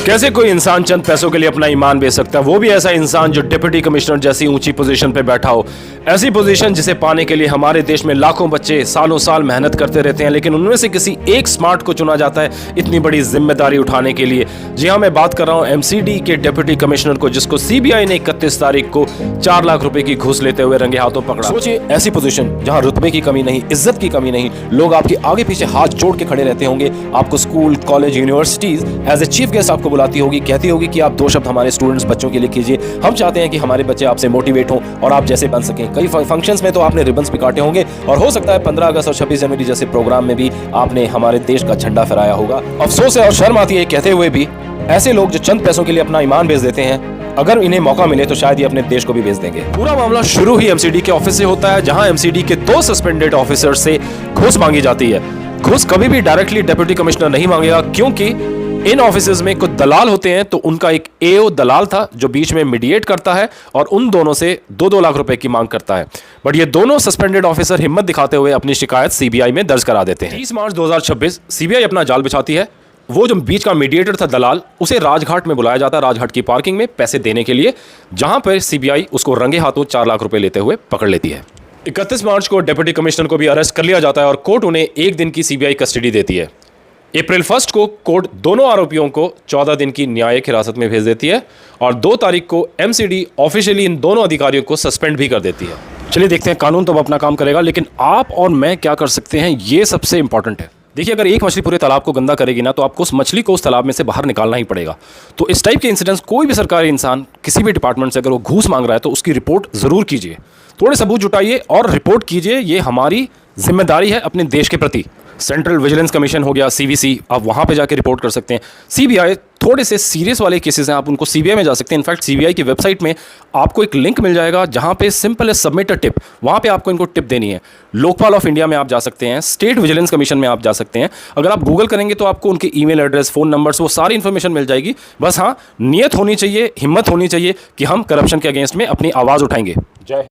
कैसे कोई इंसान चंद पैसों के लिए अपना ईमान बेच सकता है, वो भी ऐसा इंसान जो डिप्टी कमिश्नर जैसी ऊंची पोजीशन पे बैठा हो। ऐसी पोजीशन जिसे पाने के लिए हमारे देश में लाखों बच्चे सालों साल मेहनत करते रहते हैं, लेकिन उनमें से किसी एक स्मार्ट को चुना जाता है इतनी बड़ी जिम्मेदारी उठाने के लिए। जी हाँ, मैं बात कर रहा हूँ एमसीडी के डिप्टी कमिश्नर को, जिसको सीबीआई ने 31 तारीख को 4 लाख रुपए की घूस लेते हुए रंगे हाथों पकड़ा। सोचिए, ऐसी पोजीशन जहां रुतबे की कमी नहीं, इज्जत की कमी नहीं, लोग आपके आगे पीछे हाथ जोड़ के खड़े रहते होंगे, आपको school college universities as a chief guest आपको बुलाती होगी, कहती होगी कि आप 2 शब्द हमारे स्टूडेंट्स बच्चों के लिए कीजिए, हम चाहते हैं कि हमारे बच्चे आपसे मोटिवेट हों और आप जैसे बन सकें। कई फंक्शंस में तो आपने रिबन्स भी काटे होंगे और हो सकता है 15 अगस्त और 26 जनवरी जैसे प्रोग्राम में भी आपने हमारे देश का झंडा फहराया होगा। अफसोस है और शर्म आती है कहते हुए भी, ऐसे लोग जो चंद पैसों के लिए अपना ईमान बेच देते हैं, अगर इन्हें मौका मिले तो शायद ये अपने देश को भी बेच देंगे। पूरा मामला शुरू ही एमसीडी के ऑफिस से होता है, जहां एमसीडी के 2 सस्पेंडेड ऑफिसर से घूस मांगी जाती है। घूस कभी भी डायरेक्टली डिप्टी कमिश्नर नहीं मांगेगा, क्योंकि इन ऑफिसेज में कुछ दलाल होते हैं, तो उनका एक एओ दलाल था जो बीच में मीडिएट करता है और उन दोनों से 2-2 लाख रुपए की मांग करता है। बट ये दोनों सस्पेंडेड ऑफिसर हिम्मत दिखाते हुए अपनी शिकायत सीबीआई में दर्ज करा देते हैं। 30 मार्च 2026 सीबीआई अपना जाल बिछाती है। वो जो बीच का मीडिएटर था दलाल, उसे राजघाट में बुलाया जाता है, राजघाट की पार्किंग में पैसे देने के लिए, जहां पर सीबीआई उसको रंगे हाथों 4 लाख रुपए लेते हुए पकड़ लेती है। 31 मार्च को डिप्टी कमिश्नर को भी अरेस्ट कर लिया जाता है और कोर्ट उन्हें 1 दिन की सीबीआई कस्टडी देती है। अप्रैल 1 को कोर्ट दोनों आरोपियों को 14 दिन की न्यायिक हिरासत में भेज देती है और 2 तारीख को एमसीडी ऑफिशियली इन दोनों अधिकारियों को सस्पेंड भी कर देती है। चलिए देखते हैं, कानून तो अब अपना काम करेगा, लेकिन आप और मैं क्या कर सकते हैं, ये सबसे इंपॉर्टेंट है। देखिए, अगर एक मछली पूरे तालाब को गंदा करेगी ना, तो आपको उस मछली को उस तालाब में से बाहर निकालना ही पड़ेगा। तो इस टाइप के इंसिडेंट्स, कोई भी सरकारी इंसान किसी भी डिपार्टमेंट से अगर वो घूस मांग रहा है तो उसकी रिपोर्ट ज़रूर कीजिए, थोड़े सबूत जुटाइए और रिपोर्ट कीजिए। ये हमारी जिम्मेदारी है अपने देश के प्रति। सेंट्रल विजिलेंस कमीशन हो गया, सीवीसी, आप वहाँ पे जाके रिपोर्ट कर सकते हैं। सीबीआई थोड़े से सीरियस वाले केसेस हैं, आप उनको सीबीआई में जा सकते हैं। इनफैक्ट सीबीआई की वेबसाइट में आपको एक लिंक मिल जाएगा जहाँ पे सिंपल है सबमिट अ टिप, वहाँ पे आपको इनको टिप देनी है। लोकपाल ऑफ इंडिया में आप जा सकते हैं, स्टेट विजिलेंस कमीशन में आप जा सकते हैं। अगर आप गूगल करेंगे तो आपको उनके ईमेल एड्रेस, फ़ोन नंबर्स, वो सारी इन्फॉर्मेशन मिल जाएगी। बस हाँ, नियत होनी चाहिए, हिम्मत होनी चाहिए कि हम करप्शन के अगेंस्ट में अपनी आवाज़ उठाएंगे। जय